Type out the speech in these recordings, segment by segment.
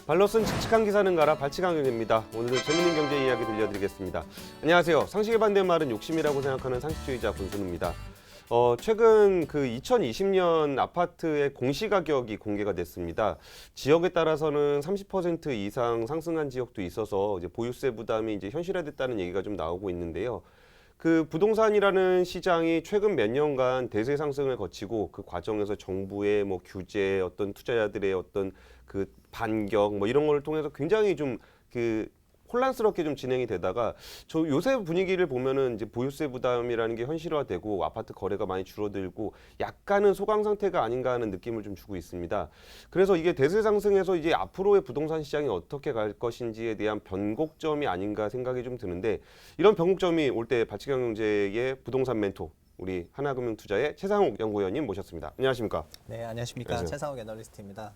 발로슨 칙칙한 기사는 가라 발칙강경입니다. 오늘은 재밌는 경제 이야기 들려드리겠습니다. 안녕하세요. 상식에 반대의 말은 욕심이라고 생각하는 상식주의자 권순우입니다. 최근 그 2020년 아파트의 공시가격이 공개가 됐습니다. 지역에 따라서는 30% 이상 상승한 지역도 있어서 이제 보유세 부담이 이제 현실화됐다는 얘기가 좀 나오고 있는데요. 그 부동산이라는 시장이 최근 몇 년간 대세 상승을 거치고 그 과정에서 정부의 뭐 규제, 어떤 투자자들의 어떤 그 반격 뭐 이런 걸 통해서 굉장히 좀 그 혼란스럽게 좀 진행이 되다가 저 요새 분위기를 보면은 이제 보유세 부담이라는 게 현실화되고 아파트 거래가 많이 줄어들고 약간은 소강 상태가 아닌가 하는 느낌을 좀 주고 있습니다. 그래서 이게 대세 상승에서 이제 앞으로의 부동산 시장이 어떻게 갈 것인지에 대한 변곡점이 아닌가 생각이 좀 드는데 이런 변곡점이 올 때 발칙경제의 부동산 멘토 우리 하나금융투자의 최상욱 연구위원님 모셨습니다. 안녕하십니까? 네, 안녕하십니까. 안녕하세요. 최상욱 애널리스트입니다.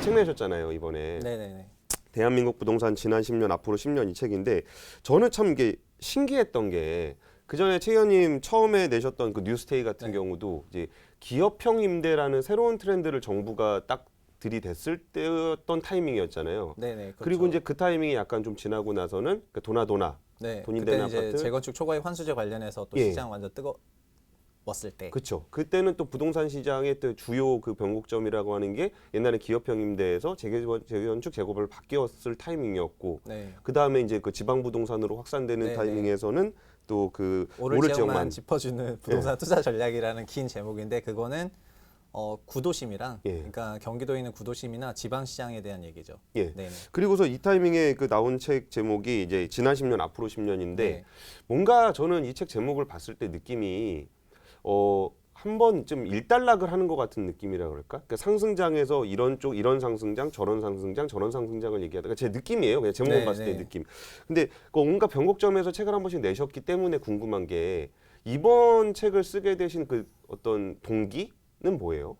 책 내셨잖아요, 이번에. 네네네. 대한민국 부동산 지난 10년 앞으로 10년 이 책인데 저는 참 이게 신기했던 게 그전에 최 의원님 처음에 내셨던 그 뉴스테이 같은 경우도 이제 기업형 임대라는 새로운 트렌드를 정부가 딱 들이댔을 때였던 타이밍이었잖아요. 네네. 그렇죠. 그리고 이제 그 타이밍이 약간 좀 지나고 나서는 그 도나도나 네, 돈이 그때 되는 이제 아파트? 재건축 초과익 환수제 관련해서 또 예. 시장 완전 뜨거웠을 때. 그렇죠. 그때는 또 부동산 시장의 또 주요 그 변곡점이라고 하는 게 옛날에 기업형 임대에서 재건축 재개발 바뀌었을 타이밍이었고 네. 그 다음에 이제 그 지방 부동산으로 확산되는 네, 타이밍에서는 또 그 오를 오를 지역만 지역만 짚어주는 부동산 투자 전략이라는 긴 제목인데 그거는 구도심이랑 예. 그러니까 경기도에 있는 구도심이나 지방 시장에 대한 얘기죠. 예. 네네. 그리고서 이 타이밍에 그 나온 책 제목이 이제 지난 10년 앞으로 10년인데 네. 뭔가 저는 이 책 제목을 봤을 때 느낌이 한번 좀 일단락을 하는 것 같은 느낌이라 그럴까? 그러니까 상승장에서 이런 쪽 이런 상승장, 저런 상승장, 저런 상승장을 얘기하다가 제 느낌이에요. 그냥 제목만 네, 봤을 때 네. 느낌. 근데 그 온갖 변곡점에서 책을 한 번씩 내셨기 때문에 궁금한 게 이번 책을 쓰게 되신 그 어떤 동기는 뭐예요?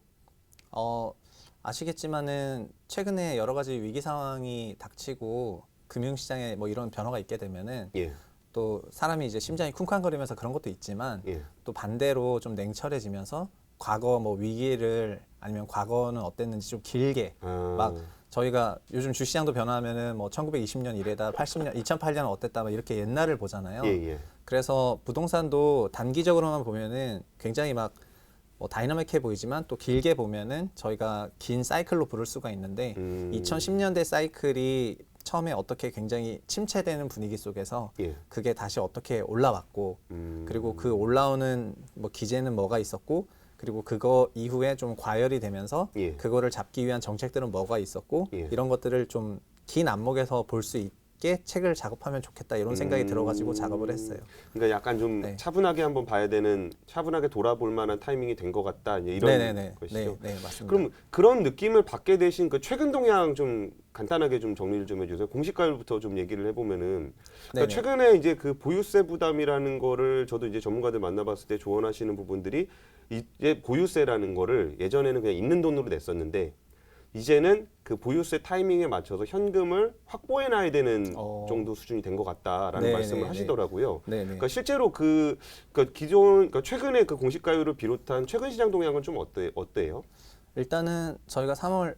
아시겠지만은 최근에 여러 가지 위기 상황이 닥치고 금융시장에 뭐 이런 변화가 있게 되면은 예. 또 사람이 이제 심장이 쿵쾅거리면서 그런 것도 있지만 예. 또 반대로 좀 냉철해지면서 과거 뭐 위기를 아니면 과거는 어땠는지 좀 길게 막 저희가 요즘 주시장도 변화하면은 뭐 1920년 이래다 80년 2008년 어땠다 막 이렇게 옛날을 보잖아요. 예, 예. 그래서 부동산도 단기적으로만 보면은 굉장히 막 뭐 다이나믹해 보이지만 또 길게 보면은 저희가 긴 사이클로 부를 수가 있는데 2010년대 사이클이 처음에 어떻게 굉장히 침체되는 분위기 속에서 예. 그게 다시 어떻게 올라왔고 그리고 그 올라오는 뭐 기제는 뭐가 있었고 그리고 그거 이후에 좀 과열이 되면서 예. 그거를 잡기 위한 정책들은 뭐가 있었고 예. 이런 것들을 좀 긴 안목에서 볼 수 있게 책을 작업하면 좋겠다 이런 생각이 들어가지고 작업을 했어요. 그러니까 약간 좀 네. 차분하게 한번 봐야 되는 차분하게 돌아볼 만한 타이밍이 된 것 같다 이제 이런 네네네. 것이죠. 네, 맞습니다. 그럼 그런 느낌을 받게 되신 그 최근 동향 좀 간단하게 좀 정리를 좀 해주세요. 공시가율부터 좀 얘기를 해보면은 그러니까 네네. 최근에 이제 그 보유세 부담이라는 거를 저도 이제 전문가들 만나봤을 때 조언하시는 부분들이 이제 보유세라는 거를 예전에는 그냥 있는 돈으로 냈었는데 이제는 그 보유세 타이밍에 맞춰서 현금을 확보해놔야 되는 정도 수준이 된 것 같다라는 네네네. 말씀을 하시더라고요. 네네. 그러니까 실제로 그러니까 기존 그러니까 최근에 그 공시가율을 비롯한 최근 시장 동향은 좀 어때요? 일단은 저희가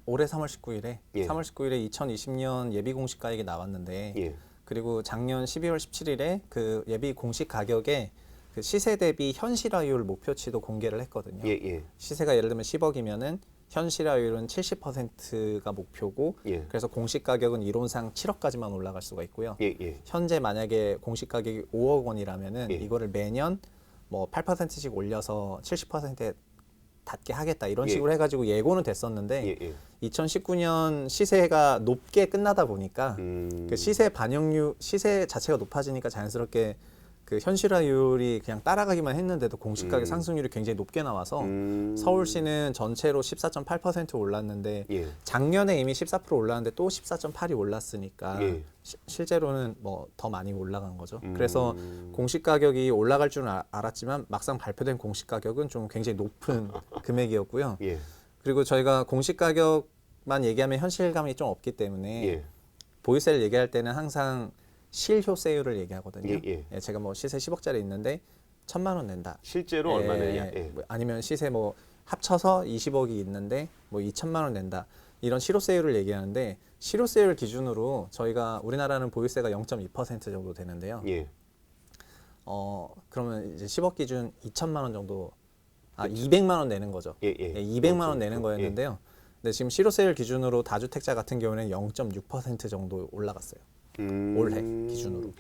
올해 3월 19일에 예. 3월 19일에 2020년 예비 공시 가격이 나왔는데 예. 그리고 작년 12월 17일에 그 예비 공시 가격에 그 시세 대비 현실화율 목표치도 공개를 했거든요. 예, 예. 시세가 예를 들면 10억이면은 현실화율은 70%가 목표고 예. 그래서 공시 가격은 이론상 7억까지만 올라갈 수가 있고요. 예, 예. 현재 만약에 공시 가격이 5억 원이라면은 예. 이거를 매년 뭐 8%씩 올려서 70%에 닿게 하겠다 이런 예. 식으로 해가지고 예고는 됐었는데 예, 예. 2019년 시세가 높게 끝나다 보니까 그 시세 자체가 높아지니까 자연스럽게 그 현실화율이 그냥 따라가기만 했는데도 공시가격 상승률이 굉장히 높게 나와서 서울시는 전체로 14.8% 올랐는데 예. 작년에 이미 14% 올랐는데 또 14.8이 올랐으니까 예. 실제로는 뭐 더 많이 올라간 거죠. 그래서 공시가격이 올라갈 줄은 알았지만 막상 발표된 공시가격은 좀 굉장히 높은 금액이었고요. 예. 그리고 저희가 공시가격만 얘기하면 현실감이 좀 없기 때문에 예. 보유세를 얘기할 때는 항상 실효세율을 얘기하거든요. 예, 예. 제가 뭐 시세 10억짜리 있는데 1,000만 원 낸다. 실제로 얼마 내냐? 예. 뭐 아니면 시세 뭐 합쳐서 20억이 있는데 뭐 2천만 원 낸다. 이런 실효세율을 얘기하는데 실효세율 기준으로 저희가 우리나라는 보유세가 0.2% 정도 되는데요. 예. 그러면 이제 10억 기준 2천만 원 정도 200만 원 내는 거죠. 예, 예. 200만 원 내는 예. 거였는데요. 근데 지금 실효세율 기준으로 다주택자 같은 경우는 0.6% 정도 올라갔어요. 올해 기준으로.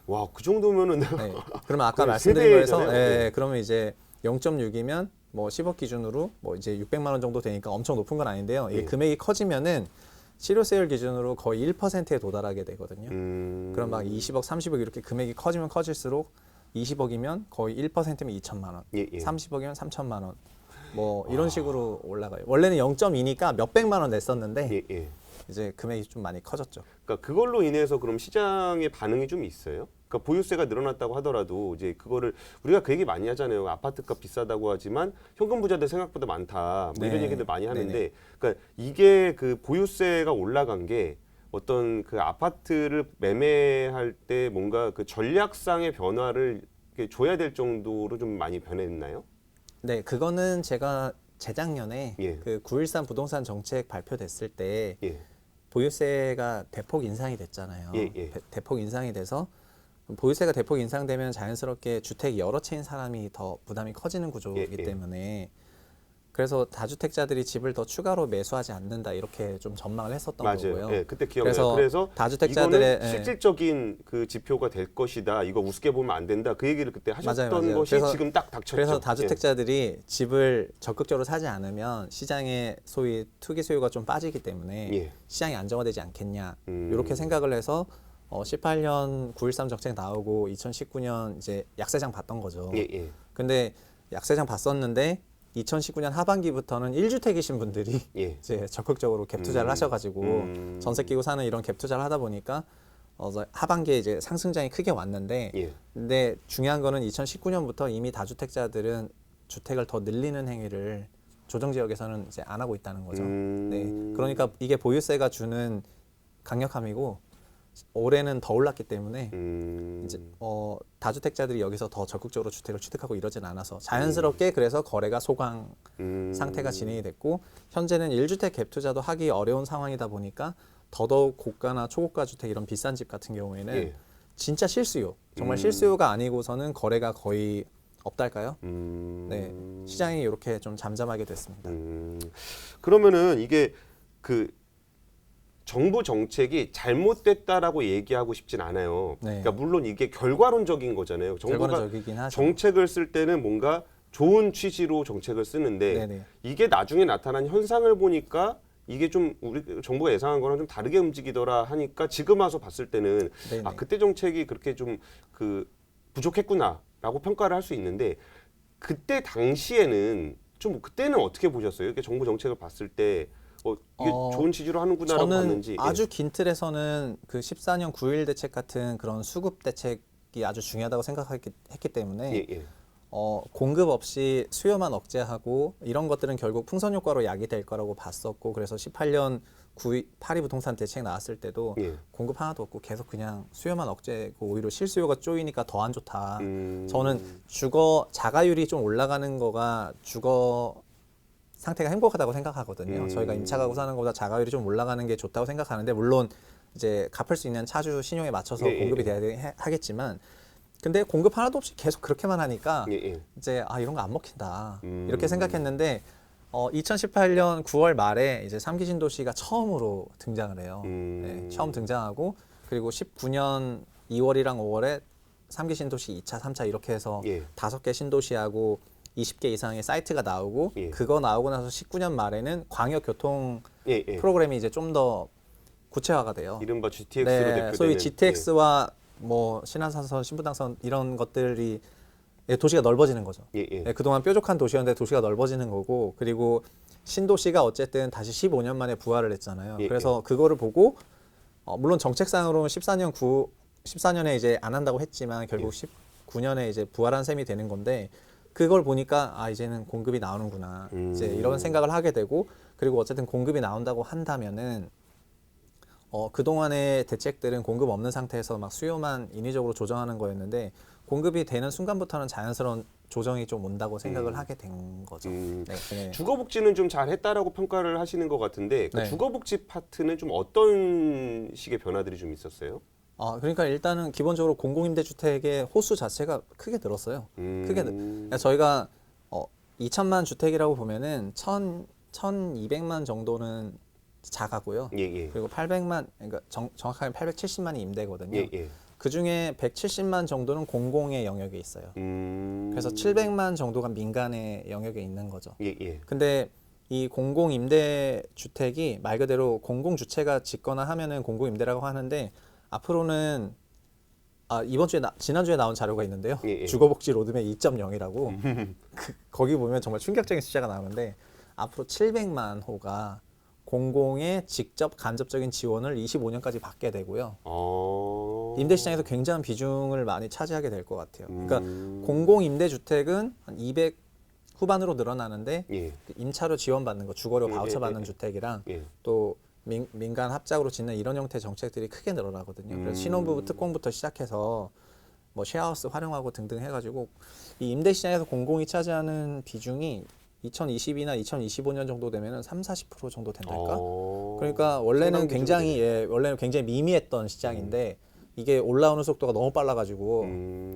와, 그 정도면은 네. 그러면 아까 거의 말씀드린 거에서 세배잖아요. 그러면 이제 0.6이면 뭐 10억 기준으로 뭐 이제 600만 원 정도 되니까 엄청 높은 건 아닌데요. 이게 예. 금액이 커지면은 실효세율 기준으로 거의 1%에 도달하게 되거든요. 그럼 막 20억, 30억 이렇게 금액이 커지면 커질수록 20억이면 거의 1%면 2천만 원, 예, 예. 30억이면 3천만 원, 뭐 이런 식으로 올라가요. 원래는 0.2니까 몇백만 원 냈었는데 예, 예. 이제 금액이 좀 많이 커졌죠. 그러니까 그걸로 인해서 그럼 시장의 반응이 좀 있어요? 그러니까 보유세가 늘어났다고 하더라도 이제 그거를 우리가 그 얘기 많이 하잖아요. 아파트값 비싸다고 하지만 현금 부자들 생각보다 많다. 뭐 이런 네. 얘기들 많이 하는데, 네네. 그러니까 이게 그 보유세가 올라간 게 어떤 그 아파트를 매매할 때 뭔가 그 전략상의 변화를 이렇게 줘야 될 정도로 좀 많이 변했나요? 네, 그거는 제가 재작년에 예. 그 9.13 부동산 정책 발표됐을 때 예, 보유세가 대폭 인상이 됐잖아요. 예, 예. 대폭 인상이 돼서 보유세가 대폭 인상되면 자연스럽게 주택이 여러 채인 사람이 더 부담이 커지는 구조이기 예, 예. 때문에 그래서 다주택자들이 집을 더 추가로 매수하지 않는다 이렇게 좀 전망을 했었던 맞아요. 거고요. 예, 그때 기억나요. 그래서 그래서 다주택자들의 이거는 실질적인 그 지표가 될 것이다. 이거 우습게 보면 안 된다. 그 얘기를 그때 하셨던 맞아요. 것이 그래서- 지금 딱 닥쳤죠. 그래서 예. 다주택자들이 집을 적극적으로 사지 않으면 시장에 소위 투기 수요가 좀 빠지기 때문에 예. 시장이 안정화되지 않겠냐 음. 이렇게 생각을 해서 18년 9.13 정책 나오고 2019년 이제 약세장 봤던 거죠. 예, 예. 근데 약세장 봤었는데 2019년 하반기부터는 1주택이신 분들이 예. 이제 적극적으로 갭 투자를 하셔가지고 전세 끼고 사는 이런 갭 투자를 하다 보니까 하반기에 이제 상승장이 크게 왔는데 예. 근데 중요한 거는 2019년부터 이미 다주택자들은 주택을 더 늘리는 행위를 조정 지역에서는 이제 안 하고 있다는 거죠. 네, 그러니까 이게 보유세가 주는 강력함이고 올해는 더 올랐기 때문에 이제 다주택자들이 여기서 더 적극적으로 주택을 취득하고 이러진 않아서 자연스럽게 그래서 거래가 소강 상태가 진행이 됐고 현재는 1주택 갭 투자도 하기 어려운 상황이다 보니까 더더욱 고가나 초고가 주택 이런 비싼 집 같은 경우에는 예. 진짜 실수요. 정말 실수요가 아니고서는 거래가 거의 없달까요? 네, 시장이 이렇게 좀 잠잠하게 됐습니다. 그러면은 이게 그 정부 정책이 잘못됐다라고 얘기하고 싶진 않아요. 네. 그러니까 물론 이게 결과론적인 거잖아요. 정부가 결과론적이긴 하죠. 정책을 쓸 때는 뭔가 좋은 취지로 정책을 쓰는데 네네. 이게 나중에 나타난 현상을 보니까 이게 좀 우리 정부가 예상한 거랑 좀 다르게 움직이더라 하니까 지금 와서 봤을 때는 네네. 아 그때 정책이 그렇게 좀 그 부족했구나라고 평가를 할 수 있는데 그때 당시에는 좀 그때는 어떻게 보셨어요? 이렇게 정부 정책을 봤을 때 이게 좋은 취지로 하는구나라고 저는 봤는지 아주 긴 틀에서는 그 14년 9.1 대책 같은 그런 수급 대책이 아주 중요하다고 생각했기 때문에 예, 예. 공급 없이 수요만 억제하고 이런 것들은 결국 풍선 효과로 야기될 거라고 봤었고 그래서 18년 8.2 부동산 대책 나왔을 때도 예. 공급 하나도 없고 계속 그냥 수요만 억제고 오히려 실수요가 쪼이니까 더 안 좋다. 저는 자가율이 좀 올라가는 거가 주거 상태가 행복하다고 생각하거든요. 저희가 임차 가구 사는 것보다 자가율이 좀 올라가는 게 좋다고 생각하는데 물론 이제 갚을 수 있는 차주 신용에 맞춰서 예, 공급이 돼야 하겠지만 근데 공급 하나도 없이 계속 그렇게만 하니까 예, 예. 이제 이런 거 안 먹힌다 이렇게 생각했는데 2018년 9월 말에 이제 3기 신도시가 처음으로 등장을 해요. 네, 처음 등장하고 그리고 19년 2월이랑 5월에 3기 신도시 2차, 3차 이렇게 해서 예. 5개 신도시하고 20개 이상의 사이트가 나오고 예. 그거 나오고 나서 19년 말에는 광역 교통 예, 예. 프로그램이 이제 좀 더 구체화가 돼요. 이른바 GTX로 네, 대표되는 소위 GTX와 뭐 신안산선, 신부당선 이런 것들이 도시가 넓어지는 거죠. 예, 예. 네, 그동안 뾰족한 도시였는데 도시가 넓어지는 거고 그리고 신도시가 어쨌든 다시 15년 만에 부활을 했잖아요. 예, 그래서 그거를 보고 물론 정책상으로는 14년에 이제 안 한다고 했지만 결국 19년에 이제 부활한 셈이 되는 건데 그걸 보니까 이제는 공급이 나오는구나. 이제 이런 생각을 하게 되고 그리고 어쨌든 공급이 나온다고 한다면은 그동안의 대책들은 공급 없는 상태에서 막 수요만 인위적으로 조정하는 거였는데 공급이 되는 순간부터는 자연스러운 조정이 좀 온다고 생각을 하게 된 거죠. 네. 주거복지는 좀 잘했다라고 평가를 하시는 것 같은데 그 네. 주거복지 파트는 좀 어떤 식의 변화들이 좀 있었어요? 그러니까 일단은 기본적으로 공공임대주택의 호수 자체가 크게 늘었어요. 그러니까 저희가 2천만 주택이라고 보면은 1,200만 정도는 자가고요. 예. 그리고 800만, 그러니까 정확하게 870만이 임대거든요. 예. 그 중에 170만 정도는 공공의 영역에 있어요. 그래서 700만 정도가 민간의 영역에 있는 거죠. 예. 근데 이 공공임대주택이 말 그대로 공공주체가 짓거나 하면은 공공임대라고 하는데 앞으로는 지난주에 나온 자료가 있는데요. 예. 주거복지 로드맵 2.0이라고 거기 보면 정말 충격적인 숫자가 나오는데 앞으로 700만 호가 공공의 직접 간접적인 지원을 25년까지 받게 되고요. 임대시장에서 굉장한 비중을 많이 차지하게 될 것 같아요. 그러니까 공공임대주택은 한 200 후반으로 늘어나는데 예. 임차료 지원받는 거, 주거료 바우처 받는 주택이랑 또 민간 합작으로 짓는 이런 형태의 정책들이 크게 늘어나거든요. 그래서 신혼부부 특공부터 시작해서 뭐 쉐어하우스 활용하고 등등 해가지고 이 임대시장에서 공공이 차지하는 비중이 2022나 2025년 정도 되면은 30-40% 정도 된달까? 그러니까 원래는 굉장히 미미했던 시장인데 이게 올라오는 속도가 너무 빨라가지고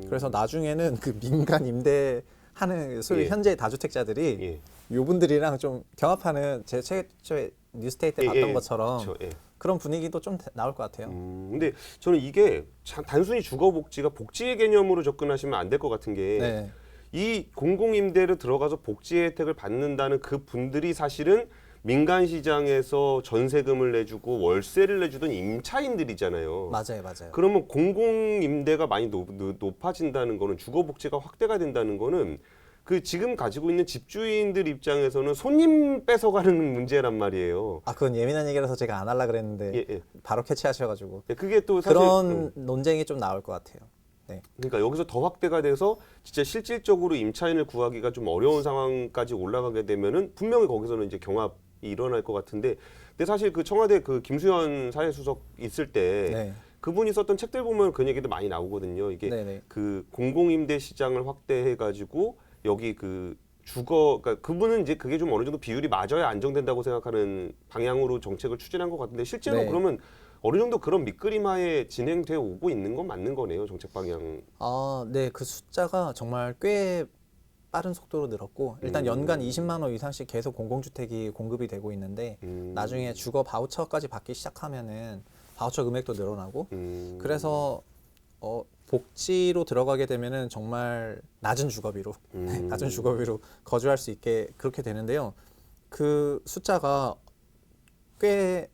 그래서 나중에는 그 민간 임대하는 소위 현재 다주택자들이 요분들이랑 좀 경합하는 제 최초에 뉴스테이 때 봤던 것처럼 그렇죠. 그런 분위기도 좀 나올 것 같아요. 근데 저는 이게 단순히 주거복지가 복지의 개념으로 접근하시면 안 될 것 같은 게 이 공공임대로 들어가서 복지 혜택을 받는다는 그 분들이 사실은 민간 시장에서 전세금을 내주고 월세를 내주던 임차인들이잖아요. 맞아요. 그러면 공공임대가 많이 높아진다는 거는 주거복지가 확대가 된다는 거는 그 지금 가지고 있는 집주인들 입장에서는 손님 뺏어가는 문제란 말이에요. 그건 예민한 얘기라서 제가 안 하려고 그랬는데 바로 캐치하셔가지고 그게 또 사실 그런 논쟁이 좀 나올 것 같아요. 네. 그러니까 여기서 더 확대가 돼서 진짜 실질적으로 임차인을 구하기가 좀 어려운 상황까지 올라가게 되면은 분명히 거기서는 이제 경합이 일어날 것 같은데, 근데 사실 그 청와대 그 김수현 사회수석 있을 때 그분이 썼던 책들 보면 그 얘기도 많이 나오거든요. 이게 그 공공임대 시장을 확대해가지고 여기 그 그러니까 그분은 이제 그게 좀 어느 정도 비율이 맞아야 안정된다고 생각하는 방향으로 정책을 추진한 것 같은데 실제로 그러면 어느 정도 그런 밑그림하에 진행되어 오고 있는 건 맞는 거네요, 정책 방향. 네, 그 숫자가 정말 꽤 빠른 속도로 늘었고 일단 연간 20만 호 이상씩 계속 공공주택이 공급이 되고 있는데 나중에 주거 바우처까지 받기 시작하면은 바우처 금액도 늘어나고 그래서 복지로 들어가게 되면은 정말 낮은 주거비로 거주할 수 있게 그렇게 되는데요. 그 숫자가 꽤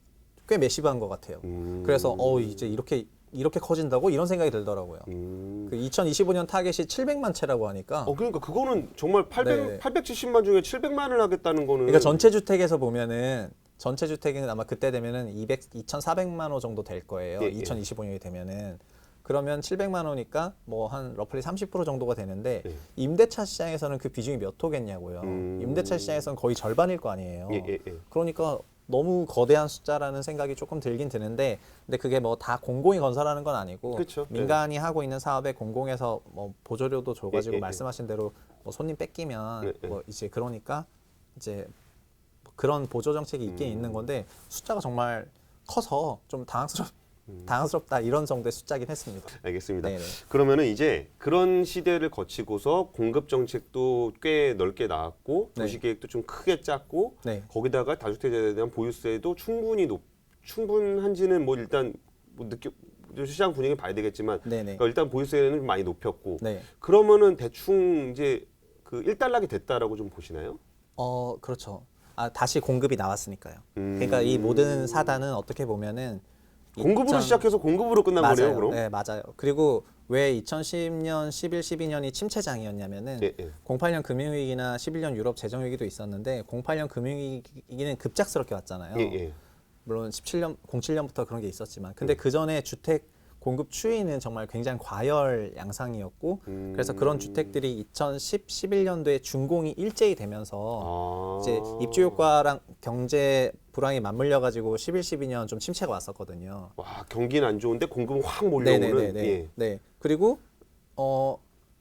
매시브한 것 같아요. 그래서 이제 이렇게 커진다고 이런 생각이 들더라고요. 그 2025년 타겟이 700만 채라고 하니까. 그러니까 그거는 정말 870만 중에 700만을 하겠다는 거는. 그러니까 전체 주택에서 보면은 전체 주택은 아마 그때 되면은 2,400만 호 정도 될 거예요. 2025년이 되면은. 그러면 700만 호니까 뭐 한 러플리 30% 정도가 되는데 임대차 시장에서는 그 비중이 몇 호겠냐고요. 임대차 시장에서는 거의 절반일 거 아니에요. 그러니까 너무 거대한 숫자라는 생각이 조금 들긴 드는데 근데 그게 뭐 다 공공이 건설하는 건 아니고 민간이 하고 있는 사업에 공공에서 뭐 보조료도 줘가지고 말씀하신 대로 뭐 손님 뺏기면 뭐 이제 그러니까 이제 그런 보조 정책이 있긴 있는 건데 숫자가 정말 커서 좀 당황스럽다 이런 정도의 숫자긴 했습니다. 알겠습니다. 그러면은 이제 그런 시대를 거치고서 공급 정책도 꽤 넓게 나왔고 도시계획도 좀 크게 짰고 거기다가 다주택자에 대한 보유세도 충분한지는 뭐 일단 뭐 시장 분위기 봐야 되겠지만 그러니까 일단 보유세는 좀 많이 높였고 그러면은 대충 이제 그 일단락이 됐다라고 좀 보시나요? 그렇죠. 다시 공급이 나왔으니까요. 그러니까 이 모든 사단은 어떻게 보면은 공급으로 시작해서 공급으로 끝난 거네요, 그럼? 네, 맞아요. 그리고 왜 2010년, 11, 12년이 침체장이었냐면은 08년 금융위기나 11년 유럽 재정위기도 있었는데 08년 금융위기는 급작스럽게 왔잖아요. 물론 07년부터 그런 게 있었지만 근데 그 전에 주택 공급 추이는 정말 굉장히 과열 양상이었고 그래서 그런 주택들이 2010, 11년도에 준공이 일제히 되면서 이제 입주 효과랑 경제 불황이 맞물려 가지고 11, 12년 좀 침체가 왔었거든요. 와, 경기는 안 좋은데 공급은 확 몰려오는. 네. 그리고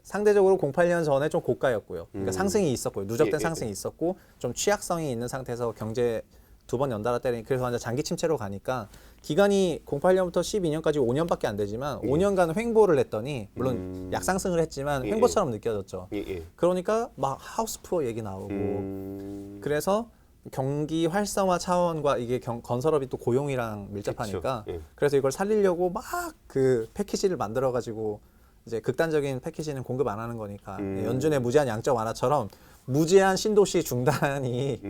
상대적으로 08년 전에 좀 고가였고요. 그러니까 상승이 있었고요. 누적된 예, 예, 상승이 있었고 좀 취약성이 있는 상태에서 경제 두 번 연달아 때리니 그래서 완전 장기 침체로 가니까 기간이 08년부터 12년까지 5년밖에 안 되지만 5년간 횡보를 했더니 물론 약상승을 했지만 예, 횡보처럼 느껴졌죠. 예, 예. 그러니까 막 하우스푸어 얘기 나오고 그래서 경기 활성화 차원과 이게 건설업이 또 고용이랑 밀접하니까 그쵸. 예. 그래서 이걸 살리려고 막 그 패키지를 만들어 가지고 이제 극단적인 패키지는 공급 안 하는 거니까 연준의 무제한 양적 완화처럼 무제한 신도시 중단이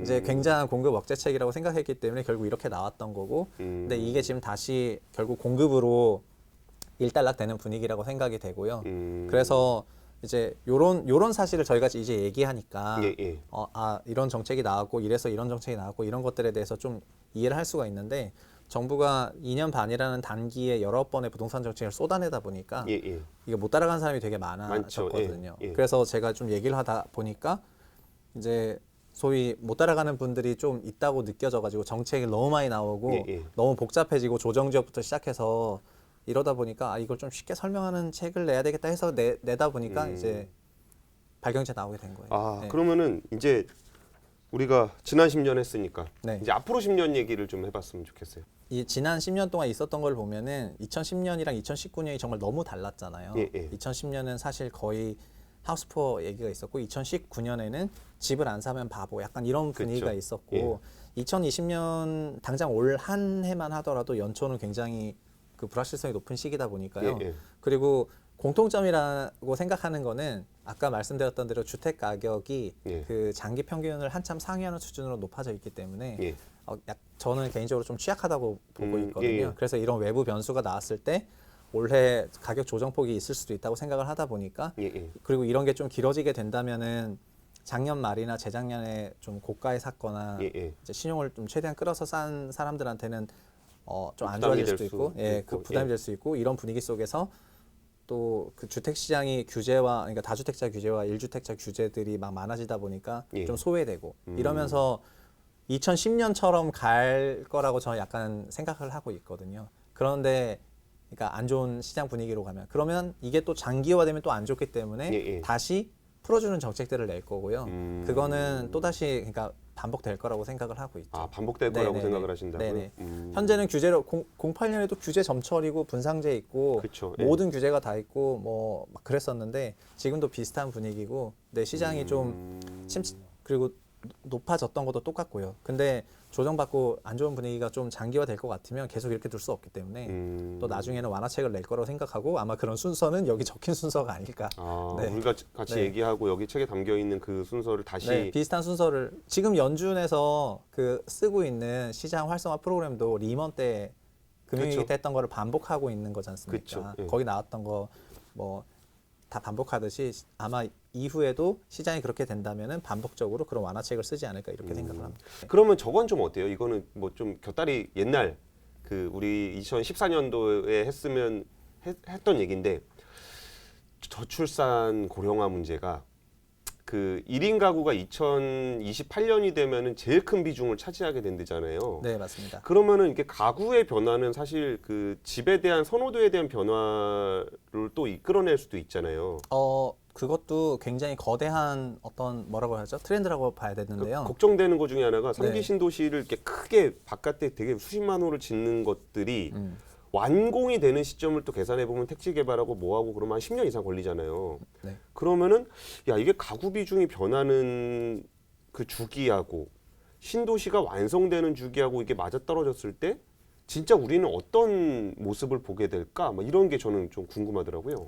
이제 굉장한 공급 억제책이라고 생각했기 때문에 결국 이렇게 나왔던 거고 근데 이게 지금 다시 결국 공급으로 일단락되는 분위기라고 생각이 되고요. 그래서 이제 요런 사실을 저희가 이제 얘기하니까 예, 예. 이런 정책이 나왔고 이래서 이런 정책이 나왔고 이런 것들에 대해서 좀 이해를 할 수가 있는데 정부가 2년 반이라는 단기에 여러 번의 부동산 정책을 쏟아내다 보니까 예, 예. 이게 못 따라가는 사람이 되게 많죠. 많아졌거든요. 예, 예. 그래서 제가 좀 얘기를 하다 보니까 이제 소위 못 따라가는 분들이 좀 있다고 느껴져가지고 정책이 너무 많이 나오고 예, 예. 너무 복잡해지고 조정 지역부터 시작해서 이러다 보니까 이걸 좀 쉽게 설명하는 책을 내야 되겠다 해서 내다 보니까 이제 발경제 나오게 된 거예요. 네. 그러면은 이제 우리가 지난 10년 했으니까 네. 이제 앞으로 10년 얘기를 좀 해봤으면 좋겠어요. 이 지난 10년 동안 있었던 걸 보면은 2010년이랑 2019년이 정말 너무 달랐잖아요. 예, 예. 2010년은 사실 거의 하우스푸어 얘기가 있었고 2019년에는 집을 안 사면 바보 약간 이런 분위기가 그쵸. 있었고 2020년 당장 올 한 해만 하더라도 연초는 굉장히 그 불확실성이 높은 시기다 보니까요. 예, 예. 그리고 공통점이라고 생각하는 거는 아까 말씀드렸던 대로 주택 가격이 예. 그 장기 평균을 한참 상회하는 수준으로 높아져 있기 때문에 예. 저는 개인적으로 좀 취약하다고 보고 있거든요. 예, 예. 그래서 이런 외부 변수가 나왔을 때 올해 가격 조정폭이 있을 수도 있다고 생각을 하다 보니까 예, 예. 그리고 이런 게 좀 길어지게 된다면은 작년 말이나 재작년에 좀 고가에 샀거나 예, 예. 이제 신용을 좀 최대한 끌어서 싼 사람들한테는 좀 안 부담이 좋아질 될 수도 있고, 수 예, 있고, 그 부담이 예. 될 수 있고 이런 분위기 속에서 또 그 주택 시장이 규제와 그러니까 다주택자 규제와 일주택자 규제들이 막 많아지다 보니까 예. 좀 소외되고 이러면서 2010년처럼 갈 거라고 저는 약간 생각을 하고 있거든요. 그런데 그러니까 안 좋은 시장 분위기로 가면 그러면 이게 또 장기화되면 또 안 좋기 때문에 예, 예. 다시 풀어주는 정책들을 낼 거고요. 그거는 또 다시 그러니까 반복될 거라고 생각막 하고 있죠. 반복될 거라고 네네네. 생각을 하신다고요? 네네. 현재는 규제로 08년에도 규제 점철이고 분상제 있고 그쵸, 예. 모든 규제가 다 있고 뭐 막 그랬었는데 지금도 비슷한 분위기고 내 시장이 좀 그리고 높아졌던 것도 똑같고요. 근데 조정받고 안 좋은 분위기가 좀 장기화될 것 같으면 계속 이렇게 둘 수 없기 때문에 또 나중에는 완화책을 낼 거라고 생각하고 아마 그런 순서는 여기 적힌 순서가 아닐까. 네. 우리가 같이 네. 얘기하고 여기 책에 담겨 있는 그 순서를 다시 네, 비슷한 순서를 지금 연준에서 그 쓰고 있는 시장 활성화 프로그램도 리먼 때 금융위기 그쵸. 때 했던 거를 반복하고 있는 거지 않습니까? 그쵸, 예. 거기 나왔던 거 뭐 다 반복하듯이 아마 이후에도 시장이 그렇게 된다면은 반복적으로 그런 완화책을 쓰지 않을까 이렇게 생각을 합니다. 네. 그러면 저건 좀 어때요? 이거는 뭐 좀 곁다리 옛날 그 우리 2014년도에 했던 얘기인데 저출산 고령화 문제가 그 1인 가구가 2028년이 되면은 제일 큰 비중을 차지하게 된다잖아요. 네, 맞습니다. 그러면은 이게 가구의 변화는 사실 그 집에 대한 선호도에 대한 변화를 또 이끌어낼 수도 있잖아요. 그것도 굉장히 거대한 어떤 뭐라고 하죠? 트렌드라고 봐야 되는데요. 걱정되는 것 중에 하나가 3기 네. 신도시를 이렇게 크게 바깥에 되게 수십만 호를 짓는 것들이 완공이 되는 시점을 또 계산해 보면 택지 개발하고 뭐하고 그러면 한 10년 이상 걸리잖아요. 네. 그러면은 이게 가구 비중이 변하는 그 주기하고 신도시가 완성되는 주기하고 이게 맞아떨어졌을 때 진짜 우리는 어떤 모습을 보게 될까? 뭐 이런 게 저는 좀 궁금하더라고요.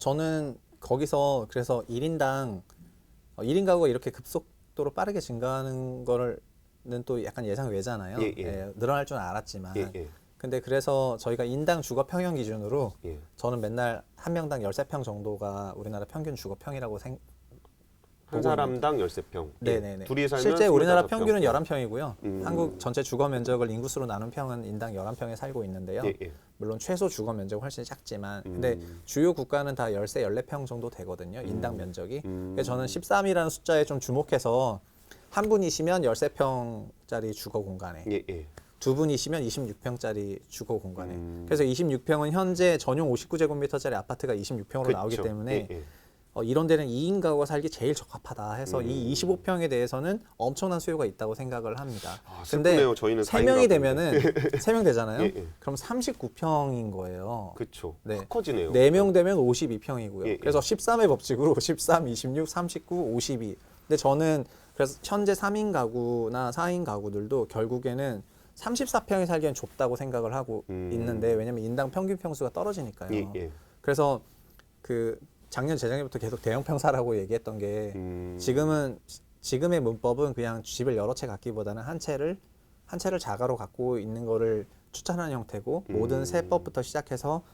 저는 거기서 그래서 1인당 1인 가구가 이렇게 급속도로 빠르게 증가하는 거는 또 약간 예상 외잖아요. 예, 예. 늘어날 줄 알았지만. 예, 예. 근데 그래서 저희가 인당 주거 평형 기준으로 예. 저는 맨날 한 명당 13평 정도가 우리나라 평균 주거 평이라고 한 사람당 13평. 네네네. 둘이 살면 실제 우리나라 25평. 평균은 11평이고요. 한국 전체 주거 면적을 인구수로 나눈 평은 인당 11평에 살고 있는데요. 예, 예. 물론 최소 주거 면적은 훨씬 작지만 근데 주요 국가는 다 13, 14평 정도 되거든요. 인당 면적이. 그래서 저는 13이라는 숫자에 좀 주목해서 한 분이시면 13평짜리 주거 공간에 예, 예. 두 분이시면 26평짜리 주거 공간에. 그래서 26평은 현재 전용 59제곱미터짜리 아파트가 26평으로 나오기 때문에 예, 예. 이런 데는 2인 가구가 살기 제일 적합하다 해서 이 25평에 대해서는 엄청난 수요가 있다고 생각을 합니다. 근데 슬프네요. 저희는 3명이 되면은 3명 되잖아요. 예, 예. 그럼 39평인 거예요. 그렇죠. 네. 확 커지네요. 4명 되면 52평이고요. 예, 예. 그래서 13의 법칙으로 13, 26, 39, 52. 근데 저는 그래서 현재 3인 가구나 4인 가구들도 결국에는 34평에 살기엔 좁다고 생각을 하고 있는데 왜냐면 인당 평균 평수가 떨어지니까요. 예, 예. 그래서 그 작년 재작년부터 계속 대형평 사라고 얘기했던 게 지금의 문법은 그냥 집을 여러 채 갖기보다는 한 채를 자가로 갖고 있는 거를 추천하는 형태고 모든 세법부터 시작해서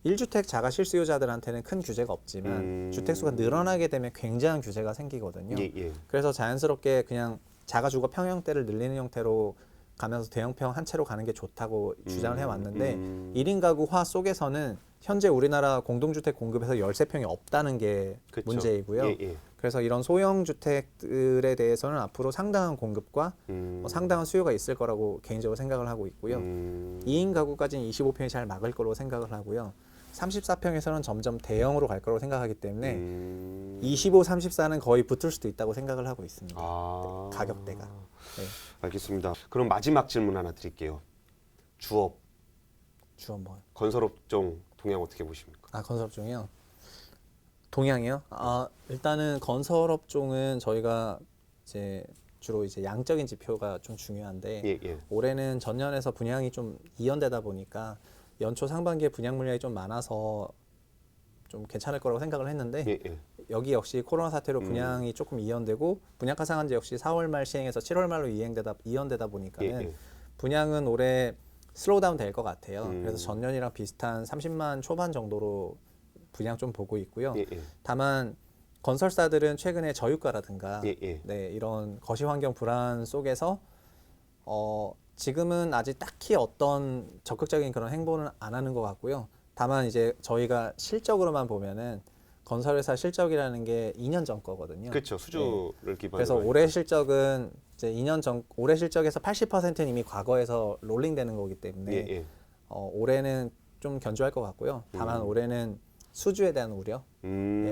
1주택 자가 실수요자들한테는 큰 규제가 없지만 주택수가 늘어나게 되면 굉장한 규제가 생기거든요. 예, 예. 그래서 자연스럽게 그냥 자가 주거 평형대를 늘리는 형태로 가면서 대형평 한 채로 가는 게 좋다고 주장을 해왔는데 1인 가구화 속에서는 현재 우리나라 공동주택 공급에서 13평이 없다는 게 그쵸. 문제이고요. 예, 예. 그래서 이런 소형 주택들에 대해서는 앞으로 상당한 공급과 상당한 수요가 있을 거라고 개인적으로 생각을 하고 있고요. 2인 가구까지는 25평이 잘 막을 거라고 생각을 하고요. 34평에서는 점점 대형으로 갈 거라고 생각하기 때문에 25, 34는 거의 붙을 수도 있다고 생각을 하고 있습니다. 가격대가. 네. 알겠습니다. 그럼 마지막 질문 하나 드릴게요. 주업, 주업 뭐? 건설업종 동향 어떻게 보십니까? 건설업종이요? 동향이요? 일단은 건설업종은 저희가 이제 주로 이제 양적인 지표가 좀 중요한데 예, 예. 올해는 전년에서 분양이 좀 이연되다 보니까 연초 상반기에 분양 물량이 좀 많아서 좀 괜찮을 거라고 생각을 했는데 예, 예. 여기 역시 코로나 사태로 분양이 조금 이연되고 분양가 상한제 역시 4월 말 시행해서 7월 말로 이연되다 보니까는 예, 예. 분양은 올해 슬로우다운 될 것 같아요. 그래서 전년이랑 비슷한 30만 초반 정도로 분양 좀 보고 있고요. 예, 예. 다만 건설사들은 최근에 저유가라든가 예, 예. 네, 이런 거시 환경 불안 속에서 지금은 아직 딱히 어떤 적극적인 그런 행보는 안 하는 것 같고요. 다만 이제 저희가 실적으로만 보면은 건설회사 실적이라는 게 2년 전 거거든요. 그렇죠. 수주를 기반으로. 그래서 올해 실적은 이제 2년 전 올해 실적에서 80%는 이미 과거에서 롤링되는 거기 때문에 예, 예. 올해는 좀 견조할 것 같고요. 다만 올해는 수주에 대한 우려,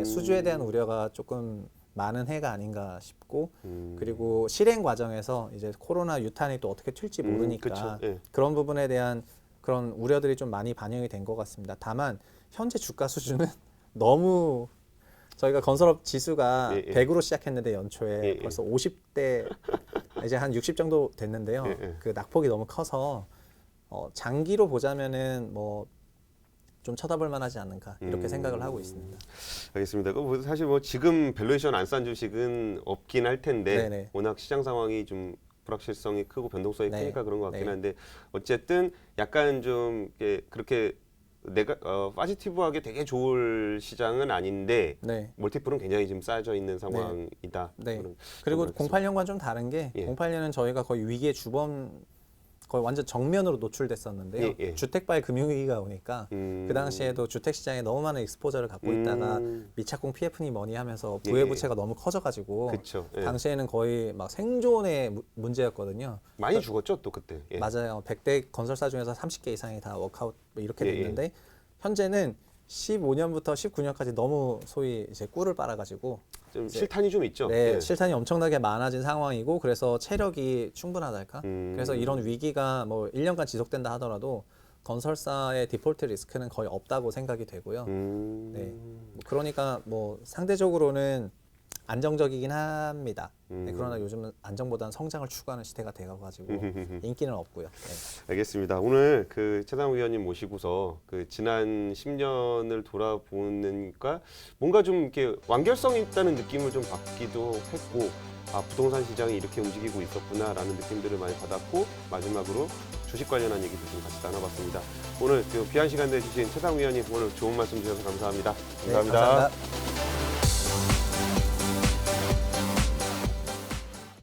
수주에 대한 우려가 조금 많은 해가 아닌가 싶고 그리고 실행 과정에서 이제 코로나 유탄이 또 어떻게 튈지 모르니까 그쵸, 예. 그런 부분에 대한 그런 우려들이 좀 많이 반영이 된 것 같습니다. 다만 현재 주가 수준은 너무 저희가 건설업 지수가 예, 예. 100으로 시작했는데 연초에 예, 예. 벌써 50대 이제 한 60 정도 됐는데요. 예, 예. 그 낙폭이 너무 커서 장기로 보자면은 뭐 좀 쳐다볼 만하지 않는가 이렇게 생각을 하고 있습니다. 알겠습니다. 사실 뭐 지금 밸류에이션 안 싼 주식은 없긴 할 텐데 네네. 워낙 시장 상황이 좀 불확실성이 크고 변동성이 네. 크니까 그런 것 같긴 네. 한데 어쨌든 약간 좀 그렇게 내가 파지티브하게 되게 좋을 시장은 아닌데 네. 멀티플은 굉장히 지금 쌓여져 있는 상황이다. 네. 그런 그리고 말씀. 08년과는 좀 다른 게 예. 08년은 저희가 거의 위기의 주범 거의 완전 정면으로 노출됐었는데요. 예, 예. 주택발 금융위기가 오니까 그 당시에도 주택 시장에 너무 많은 익스포저를 갖고 있다가 미착공 PF니 뭐니 하면서 부의 예, 부채가 너무 커져가지고 그쵸, 예. 당시에는 거의 막 생존의 문제였거든요. 많이 죽었죠 또 그때. 예. 맞아요. 100대 건설사 중에서 30개 이상이 다 워크아웃 뭐 이렇게 예, 됐는데 현재는 15년부터 19년까지 너무 소위 이제 꿀을 빨아가지고 좀 실탄이 좀 있죠. 네, 예. 실탄이 엄청나게 많아진 상황이고 그래서 체력이 충분하달까? 그래서 이런 위기가 뭐 1년간 지속된다 하더라도 건설사의 디폴트 리스크는 거의 없다고 생각이 되고요. 네, 그러니까 뭐 상대적으로는 안정적이긴 합니다. 네, 그러나 요즘은 안정보다는 성장을 추구하는 시대가 되어가지고 인기는 없고요. 네. 알겠습니다. 오늘 그 최상욱 위원님 모시고서 그 지난 10년을 돌아보니까 뭔가 좀 이렇게 완결성이 있다는 느낌을 좀 받기도 했고, 부동산 시장이 이렇게 움직이고 있었구나라는 느낌들을 많이 받았고, 마지막으로 주식 관련한 얘기도 좀 같이 나눠봤습니다. 오늘 그 귀한 시간 내주신 최상욱 위원님 오늘 좋은 말씀 주셔서 감사합니다. 네, 감사합니다.